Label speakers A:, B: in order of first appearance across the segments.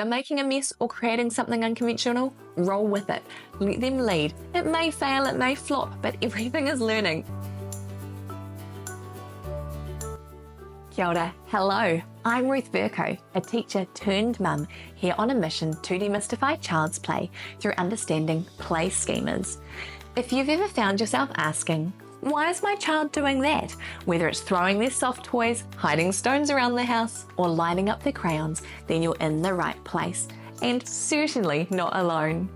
A: they're making a mess or creating something unconventional, roll with it. Let them lead. It may fail, it may flop, but everything is learning. Kia ora, hello. I'm Ruth Verco, a teacher turned mum, here on a mission to demystify child's play through understanding play schemas. If you've ever found yourself asking, why is my child doing that? Whether it's throwing their soft toys, hiding stones around the house, or lining up their crayons, then you're in the right place, and certainly not alone.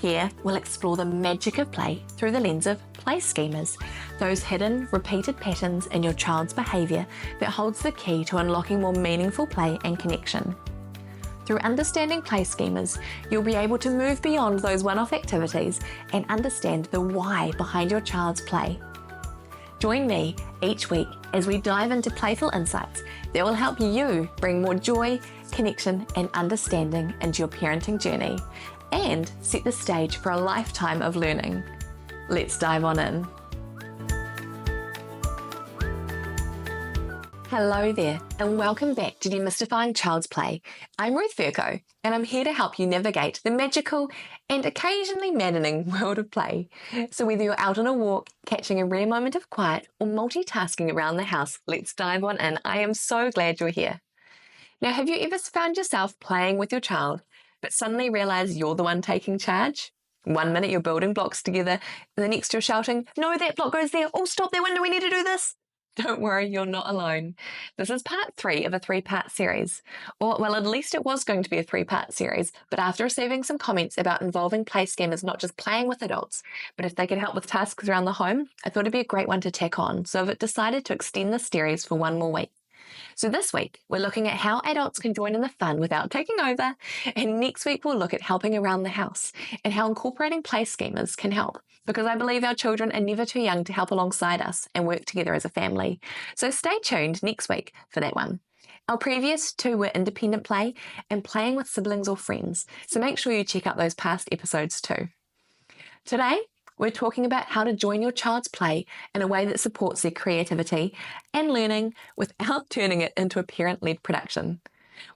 A: Here, we'll explore the magic of play through the lens of play schemas, those hidden, repeated patterns in your child's behaviour that holds the key to unlocking more meaningful play and connection. Through understanding play schemas, you'll be able to move beyond those one-off activities and understand the why behind your child's play. Join me each week as we dive into playful insights that will help you bring more joy, connection, and understanding into your parenting journey and set the stage for a lifetime of learning. Let's dive on in. Hello there, and welcome back to Demystifying Child's Play. I'm Ruth Verco, and I'm here to help you navigate the magical and occasionally maddening world of play. So whether you're out on a walk, catching a rare moment of quiet, or multitasking around the house, let's dive on in. I am so glad you're here. Now, have you ever found yourself playing with your child, but suddenly realize you're the one taking charge? 1 minute you're building blocks together, and the next you're shouting, "No, that block goes there. Oh, stop that window. We need to do this." Don't worry, you're not alone. This is part 3 of a 3-part series. Or, well, at least it was going to be a 3-part series, but after receiving some comments about involving play schemas not just playing with adults, but if they could help with tasks around the home, I thought it'd be a great one to tack on, so I've decided to extend the series for 1 more week. So this week, we're looking at how adults can join in the fun without taking over, and next week we'll look at helping around the house and how incorporating play schemas can help, because I believe our children are never too young to help alongside us and work together as a family. So stay tuned next week for that one. Our previous 2 were independent play and playing with siblings or friends, so make sure you check out those past episodes too. Today, we're talking about how to join your child's play in a way that supports their creativity and learning without turning it into a parent-led production.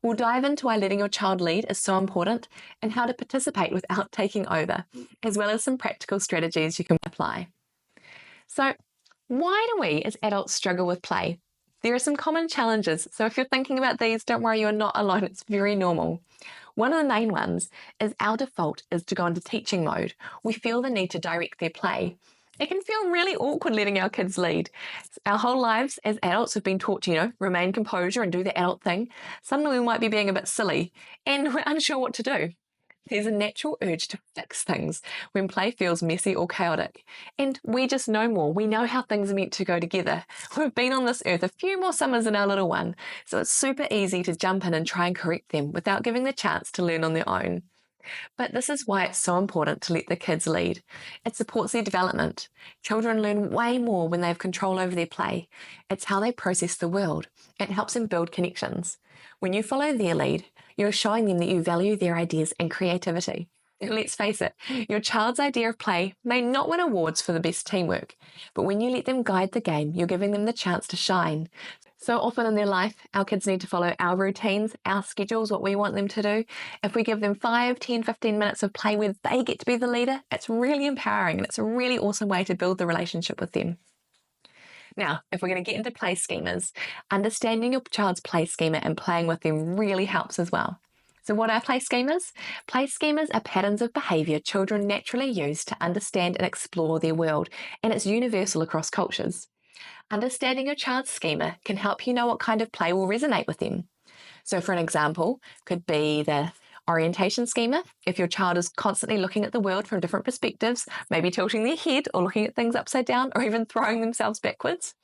A: We'll dive into why letting your child lead is so important and how to participate without taking over, as well as some practical strategies you can apply. So, why do we as adults struggle with play? There are some common challenges, so if you're thinking about these, don't worry, you're not alone, it's very normal. One of the main ones is our default is to go into teaching mode. We feel the need to direct their play. It can feel really awkward letting our kids lead. Our whole lives as adults have been taught to, remain composure and do the adult thing. Suddenly we might be being a bit silly and we're unsure what to do. There's a natural urge to fix things when play feels messy or chaotic. And we just know more. We know how things are meant to go together. We've been on this earth a few more summers than our little one, so it's super easy to jump in and try and correct them without giving the chance to learn on their own. But this is why it's so important to let the kids lead. It supports their development. Children learn way more when they have control over their play. It's how they process the world. It helps them build connections. When you follow their lead, you're showing them that you value their ideas and creativity. And let's face it, your child's idea of play may not win awards for the best teamwork, but when you let them guide the game, you're giving them the chance to shine. So often in their life, our kids need to follow our routines, our schedules, what we want them to do. If we give them 5, 10, 15 minutes of play where they get to be the leader, it's really empowering and it's a really awesome way to build the relationship with them. Now, if we're going to get into play schemas, understanding your child's play schema and playing with them really helps as well. So what are play schemas? Play schemas are patterns of behaviour children naturally use to understand and explore their world, and it's universal across cultures. Understanding your child's schema can help you know what kind of play will resonate with them. So for an example, could be the orientation schema. If your child is constantly looking at the world from different perspectives, maybe tilting their head or looking at things upside down or even throwing themselves backwards.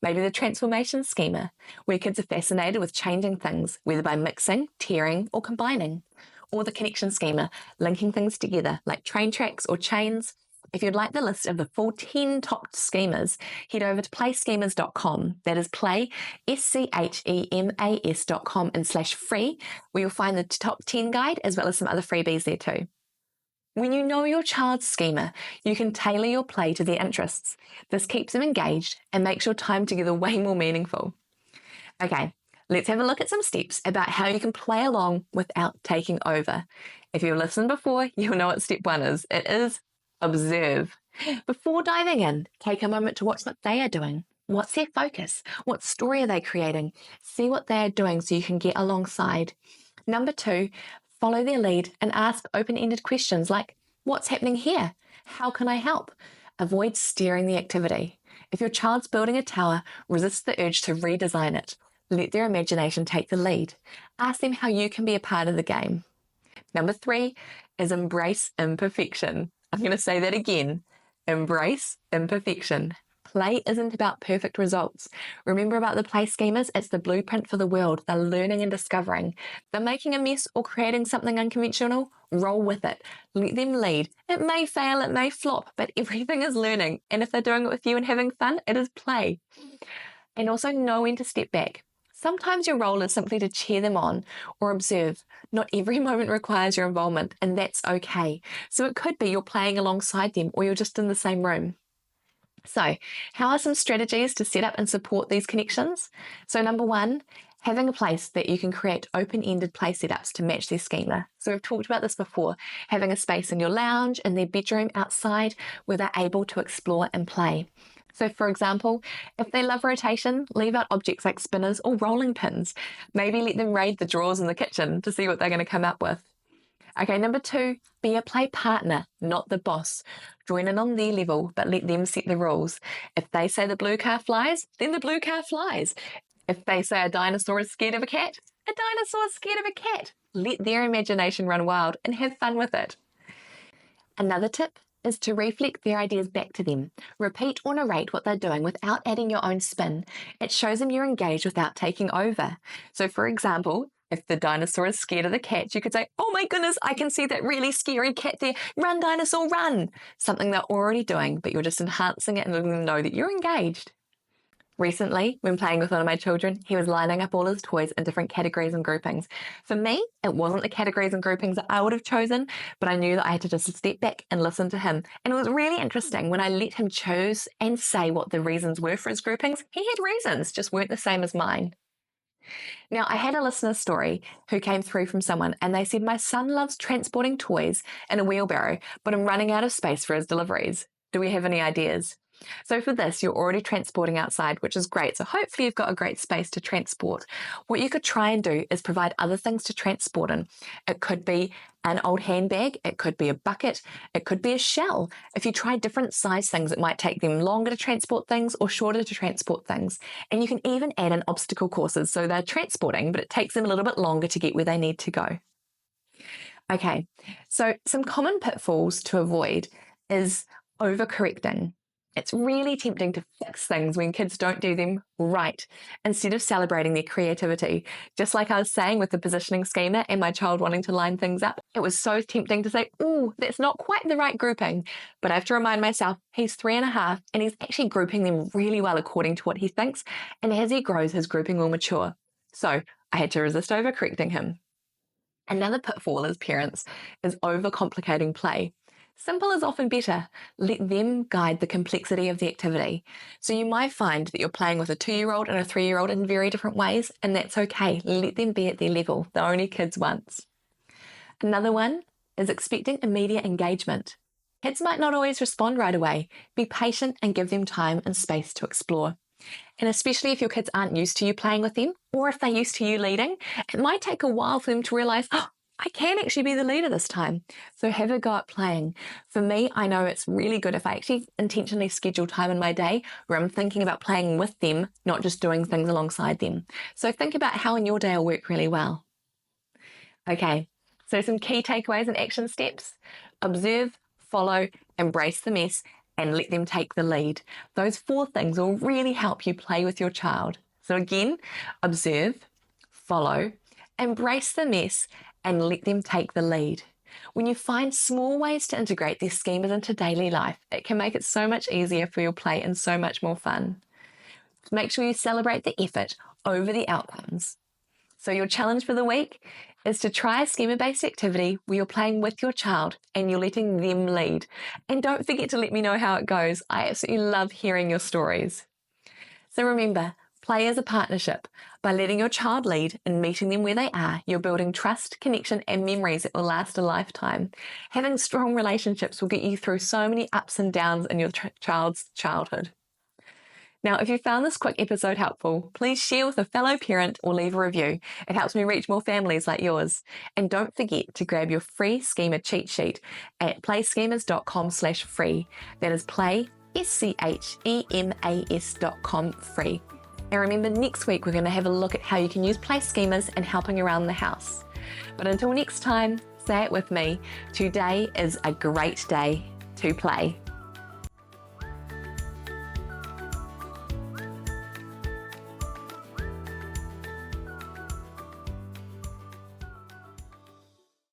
A: Maybe the transformation schema, where kids are fascinated with changing things, whether by mixing, tearing, or combining. Or the connection schema, linking things together like train tracks or chains. If you'd like the list of the full 10 top schemas, head over to playschemas.com. That is play, schemas.com /free, where you'll find the top 10 guide as well as some other freebies there too. When you know your child's schema, you can tailor your play to their interests. This keeps them engaged and makes your time together way more meaningful. Okay, Let's have a look at some steps about how you can play along without taking over. If you've listened before, you'll know what step 1 is. It is observe. Before diving in, take a moment to watch what they are doing. What's their focus? What story are they creating? See what they are doing so you can get alongside. Number 2, follow their lead and ask open-ended questions like, what's happening here? How can I help? Avoid steering the activity. If your child's building a tower, resist the urge to redesign it. Let their imagination take the lead. Ask them how you can be a part of the game. Number 3 is embrace imperfection. I'm going to say that again. Embrace imperfection. Play isn't about perfect results. Remember about the play schemas? It's the blueprint for the world. They're learning and discovering. They're making a mess or creating something unconventional. Roll with it. Let them lead. It may fail, it may flop, but everything is learning. And if they're doing it with you and having fun, it is play. And also know when to step back. Sometimes your role is simply to cheer them on or observe. Not every moment requires your involvement, and that's okay. So it could be you're playing alongside them or you're just in the same room. So, how are some strategies to set up and support these connections? So, number 1, having a place that you can create open-ended play setups to match their schema. So, we've talked about this before, having a space in your lounge, in their bedroom, outside, where they're able to explore and play. So, for example, if they love rotation, leave out objects like spinners or rolling pins. Maybe let them raid the drawers in the kitchen to see what they're going to come up with. Okay, number 2, be a play partner, not the boss. Join in on their level, but let them set the rules. If they say the blue car flies, then the blue car flies. If they say a dinosaur is scared of a cat, a dinosaur is scared of a cat. Let their imagination run wild and have fun with it. Another tip is to reflect their ideas back to them. Repeat or narrate what they're doing without adding your own spin. It shows them you're engaged without taking over. So, for example, if the dinosaur is scared of the cat, you could say, oh my goodness, I can see that really scary cat there. Run, dinosaur, run. Something they're already doing, but you're just enhancing it and letting them know that you're engaged. Recently, when playing with one of my children, he was lining up all his toys in different categories and groupings. For me, it wasn't the categories and groupings that I would have chosen, but I knew that I had to just step back and listen to him. And it was really interesting when I let him choose and say what the reasons were for his groupings. He had reasons, just weren't the same as mine. Now, I had a listener story who came through from someone, and they said, my son loves transporting toys in a wheelbarrow, but I'm running out of space for his deliveries. Do we have any ideas? So for this, you're already transporting outside, which is great. So hopefully you've got a great space to transport. What you could try and do is provide other things to transport in. It could be an old handbag. It could be a bucket. It could be a shell. If you try different size things, it might take them longer to transport things or shorter to transport things. And you can even add in obstacle courses. So they're transporting, but it takes them a little bit longer to get where they need to go. Okay, so some common pitfalls to avoid is overcorrecting. It's really tempting to fix things when kids don't do them right instead of celebrating their creativity. Just like I was saying with the positioning schema and my child wanting to line things up, it was so tempting to say, oh, that's not quite the right grouping. But I have to remind myself, he's 3.5 and he's actually grouping them really well according to what he thinks. And as he grows, his grouping will mature. So I had to resist overcorrecting him. Another pitfall as parents is overcomplicating play. Simple is often better. Let them guide the complexity of the activity. So you might find that you're playing with a 2-year-old and a 3-year-old in very different ways, and that's okay. Let them be at their level. They're only kids once. Another one is expecting immediate engagement. Kids might not always respond right away. Be patient and give them time and space to explore. And especially if your kids aren't used to you playing with them, or if they're used to you leading, it might take a while for them to realize, oh, I can actually be the leader this time. So have a go at playing. For me, I know it's really good if I actually intentionally schedule time in my day where I'm thinking about playing with them, not just doing things alongside them. So think about how in your day will work really well. Okay, so some key takeaways and action steps. Observe, follow, embrace the mess, and let them take the lead. Those 4 things will really help you play with your child. So again, observe, follow, embrace the mess, and let them take the lead. When you find small ways to integrate these schemas into daily life, it can make it so much easier for your play and so much more fun. Make sure you celebrate the effort over the outcomes. So your challenge for the week is to try a schema-based activity where you're playing with your child and you're letting them lead. And don't forget to let me know how it goes. I absolutely love hearing your stories. So remember, Play is a partnership. By letting your child lead and meeting them where they are, you're building trust, connection, and memories that will last a lifetime. Having strong relationships will get you through so many ups and downs in your child's childhood. Now, if you found this quick episode helpful, please share with a fellow parent or leave a review. It helps me reach more families like yours. And don't forget to grab your free schema cheat sheet at playschemas.com/free. That is play, schemas.com free. And remember, next week we're going to have a look at how you can use play schemas and helping around the house. But until next time, say it with me, today is a great day to play.